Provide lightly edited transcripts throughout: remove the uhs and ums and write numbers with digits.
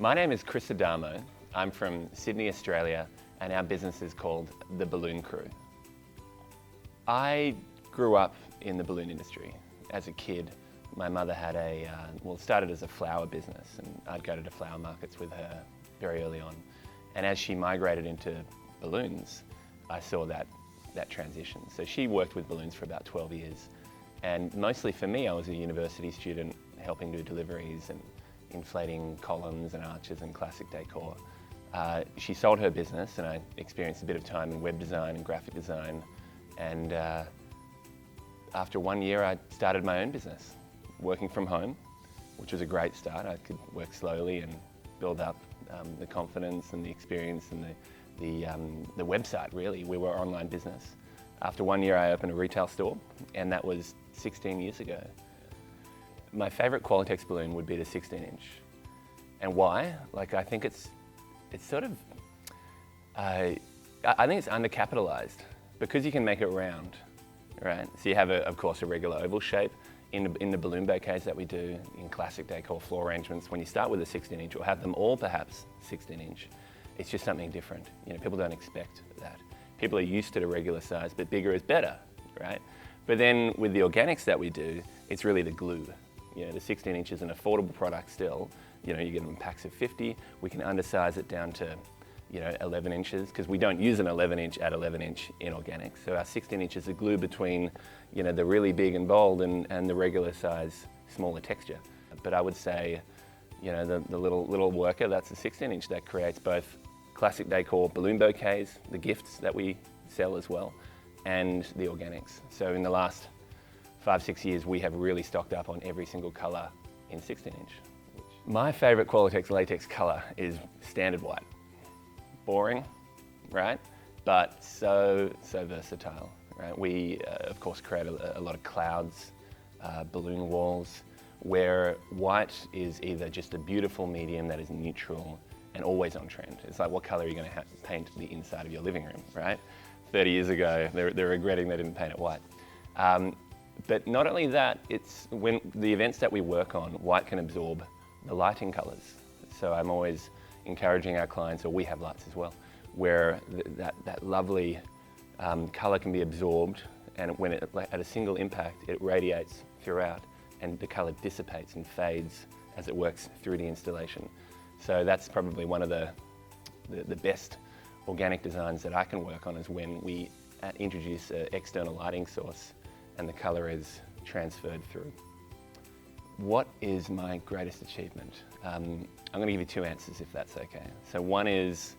My name is Chris Adamo. I'm from Sydney, Australia, and our business is called The Balloon Crew. I grew up in the balloon industry. As a kid, my mother had started as a flower business, and I'd go to the flower markets with her very early on. And as she migrated into balloons, I saw that transition. So she worked with balloons for about 12 years. And mostly for me, I was a university student helping do deliveries and inflating columns and arches and classic decor. She sold her business, and I experienced a bit of time in web design and graphic design. And after 1 year, I started my own business, working from home, which was a great start. I could work slowly and build up the confidence and the experience and the website, really. We were an online business. After 1 year, I opened a retail store, and that was 16 years ago. My favorite Qualitex balloon would be the 16-inch. And why? I think it's sort of, I think it's undercapitalized because you can make it round, right? So you have, of course, a regular oval shape in the balloon bouquets that we do in classic decor floor arrangements. When you start with a 16-inch, or have them all perhaps 16-inch, it's just something different. People don't expect that. People are used to the regular size, but bigger is better, right? But then with the organics that we do, it's really the glue. The 16-inch is an affordable product still. You get them in packs of 50. We can undersize it down to 11 inches, because we don't use an 11-inch at 11-inch in organics. So our 16-inch is the glue between the really big and bold and the regular size, smaller texture. But I would say the little worker, that's a 16-inch that creates both classic decor balloon bouquets, the gifts that we sell as well, and the organics. So in the last 5-6 years, we have really stocked up on every single color in 16-inch. My favorite Qualitex latex color is standard white. Boring, right? But so versatile, right? We, of course, create a lot of clouds, balloon walls, where white is either just a beautiful medium that is neutral and always on trend. It's like, what color are you going to paint the inside of your living room, right? 30 years ago, they're regretting they didn't paint it white. But not only that, it's when the events that we work on, white can absorb the lighting colors. So I'm always encouraging our clients, or we have lights as well, where that lovely color can be absorbed, and when at a single impact, it radiates throughout, and the color dissipates and fades as it works through the installation. So that's probably one of the best organic designs that I can work on, is when we introduce an external lighting source and the color is transferred through. What is my greatest achievement? I'm going to give you two answers, if that's okay. So one is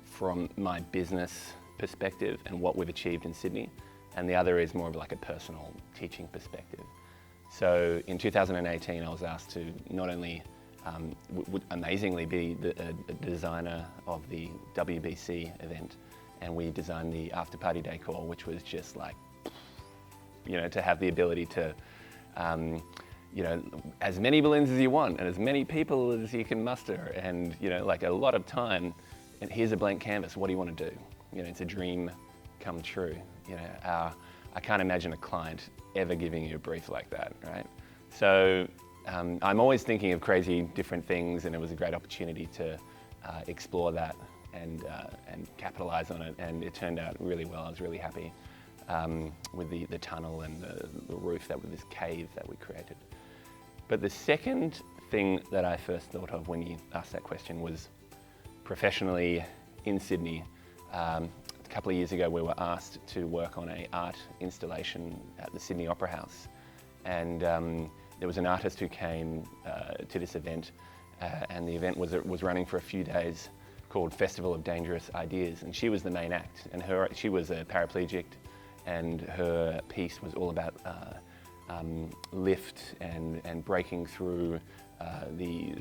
from my business perspective and what we've achieved in Sydney, and the other is more of like a personal teaching perspective. So in 2018, I was asked to not only would amazingly be a designer of the WBC event, and we designed the after party decor, which was just like, to have the ability to, as many balloons as you want and as many people as you can muster, and like a lot of time, and here's a blank canvas, what do you want to do? It's a dream come true. I can't imagine a client ever giving you a brief like that, right? So I'm always thinking of crazy different things, and it was a great opportunity to explore that and capitalize on it, and it turned out really well. I was really happy with the tunnel and the roof, this cave that we created. But the second thing that I first thought of when you asked that question was professionally in Sydney. A couple of years ago, we were asked to work on an art installation at the Sydney Opera House, and there was an artist who came to this event, and the event was running for a few days, called Festival of Dangerous Ideas, and she was the main act, and she was a paraplegic, and her piece was all about lift and breaking through the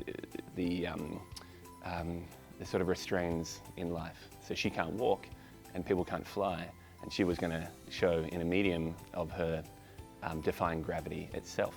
sort of restraints in life. So she can't walk and people can't fly, and she was going to show in a medium of her defying gravity itself.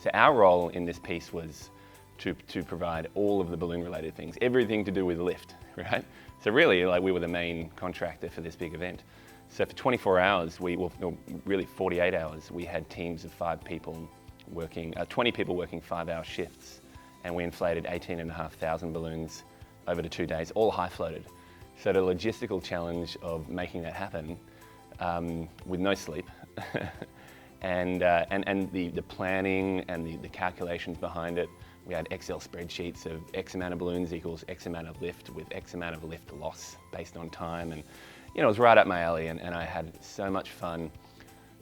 So our role in this piece was to provide all of the balloon related things, everything to do with lift, right? So really, we were the main contractor for this big event. So for 24 hours, really 48 hours, we had teams of 5 people working, 20 people working 5-hour shifts, and we inflated 18,500 balloons over the 2 days, all high floated. So the logistical challenge of making that happen with no sleep and the planning and the calculations behind it. We had Excel spreadsheets of X amount of balloons equals X amount of lift with X amount of lift loss based on time. And it was right up my alley, and I had so much fun.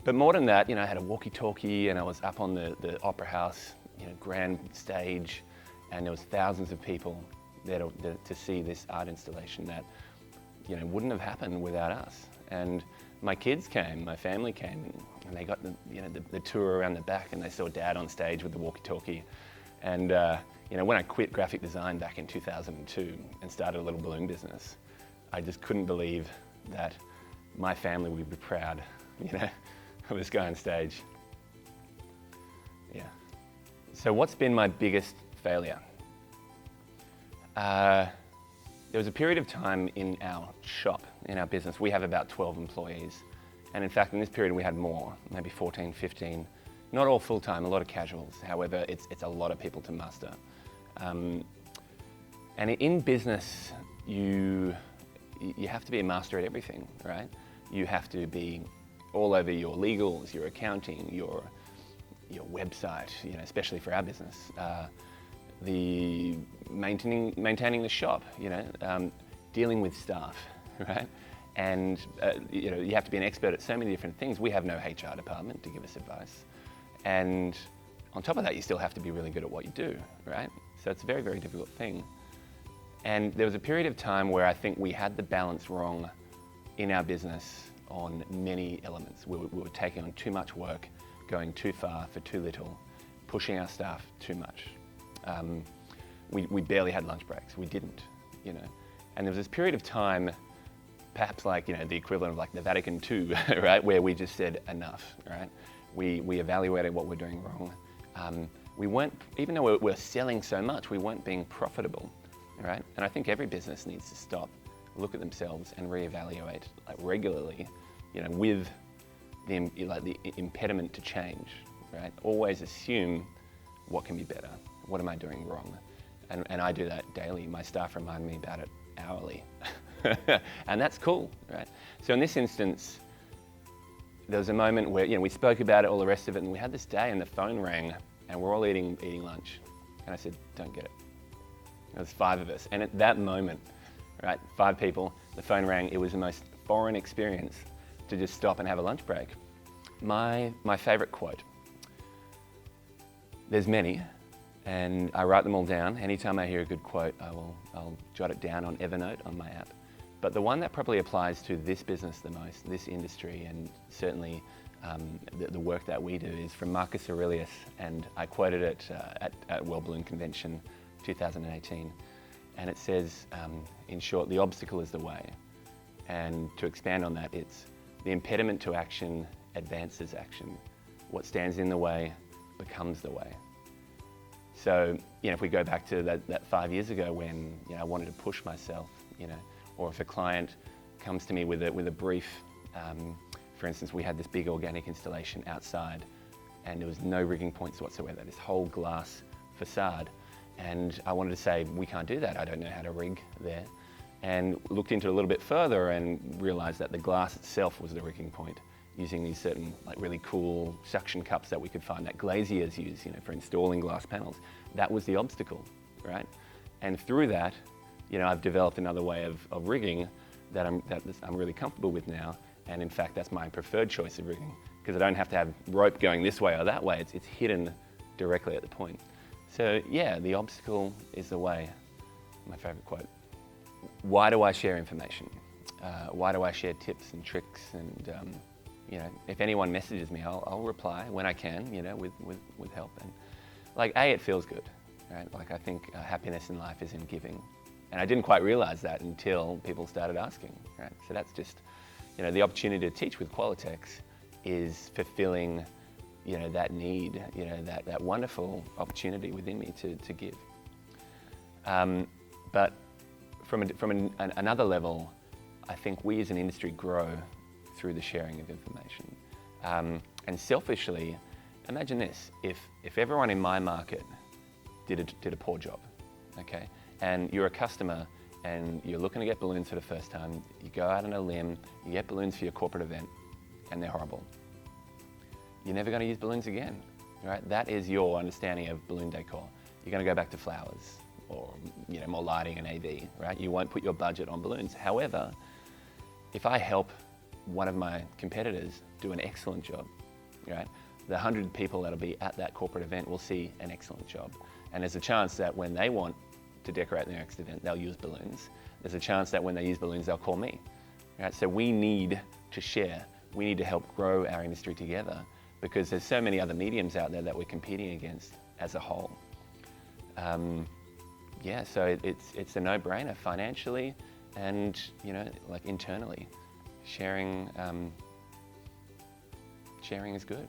But more than that, I had a walkie-talkie, and I was up on the Opera House, grand stage, and there was thousands of people there to see this art installation that, wouldn't have happened without us. And my kids came, my family came, and they got the tour around the back, and they saw Dad on stage with the walkie-talkie. And when I quit graphic design back in 2002 and started a little balloon business, I just couldn't believe that my family would be proud, of this guy on stage. Yeah. So what's been my biggest failure? There was a period of time in our shop, in our business, we have about 12 employees. And in fact, in this period we had more, maybe 14, 15. Not all full-time, a lot of casuals. However, it's a lot of people to muster. And in business, you have to be a master at everything, right? You have to be all over your legals, your accounting, your website, especially for our business. The maintaining the shop, dealing with staff, right? And you have to be an expert at so many different things. We have no HR department to give us advice. And on top of that, you still have to be really good at what you do, right? So it's a very, very difficult thing. And there was a period of time where I think we had the balance wrong in our business on many elements. We were taking on too much work, going too far for too little, pushing our staff too much. We barely had lunch breaks. We didn't, And there was this period of time, perhaps like, the equivalent of like the Vatican II, right? Where we just said enough, right? We evaluated what we're doing wrong. We weren't, even though we're selling so much, we weren't being profitable, right? And I think every business needs to stop, look at themselves and reevaluate regularly, with the impediment to change, right? Always assume what can be better. What am I doing wrong? And I do that daily. My staff remind me about it hourly. And that's cool, right? So in this instance, there was a moment where, we spoke about it, all the rest of it, and we had this day and the phone rang and we're all eating lunch. And I said, don't get it. There was 5 of us. And at that moment, right, 5 people, the phone rang. It was the most foreign experience to just stop and have a lunch break. My favorite quote, there's many, and I write them all down. Anytime I hear a good quote, I'll jot it down on Evernote on my app. But the one that probably applies to this business the most, this industry, and certainly the work that we do, is from Marcus Aurelius, and I quoted it at World Balloon Convention 2018. And it says, in short, the obstacle is the way. And to expand on that, it's the impediment to action advances action. What stands in the way becomes the way. So, if we go back to that 5 years ago when I wanted to push myself, or if a client comes to me with a brief, for instance, we had this big organic installation outside, and there was no rigging points whatsoever. This whole glass facade, and I wanted to say, we can't do that. I don't know how to rig there, and looked into it a little bit further and realised that the glass itself was the rigging point, using these certain really cool suction cups that we could find that glaziers use, for installing glass panels. That was the obstacle, right? And through that, I've developed another way of rigging that I'm really comfortable with now. And in fact, that's my preferred choice of rigging, because I don't have to have rope going this way or that way. It's hidden directly at the point. So yeah, the obstacle is the way. My favorite quote. Why do I share information? Why do I share tips and tricks? And if anyone messages me, I'll reply when I can, with help. And it feels good, right? I think happiness in life is in giving. And I didn't quite realize that until people started asking, right? So that's just, the opportunity to teach with Qualitex is fulfilling, that need, that wonderful opportunity within me to give. But from another level, I think we as an industry grow through the sharing of information. And selfishly, imagine this, if everyone in my market did a poor job, okay? And you're a customer and you're looking to get balloons for the first time, you go out on a limb, you get balloons for your corporate event, and they're horrible. You're never going to use balloons again, right? That is your understanding of balloon decor. You're going to go back to flowers or more lighting and AV, right? You won't put your budget on balloons. However, if I help one of my competitors do an excellent job, right? The 100 people that'll be at that corporate event will see an excellent job. And there's a chance that when they want to decorate their next event, they'll use balloons. There's a chance that when they use balloons, they'll call me, right? So we need to share. We need to help grow our industry together because there's so many other mediums out there that we're competing against as a whole. Yeah, so it's a no-brainer financially and, like internally. Sharing is good.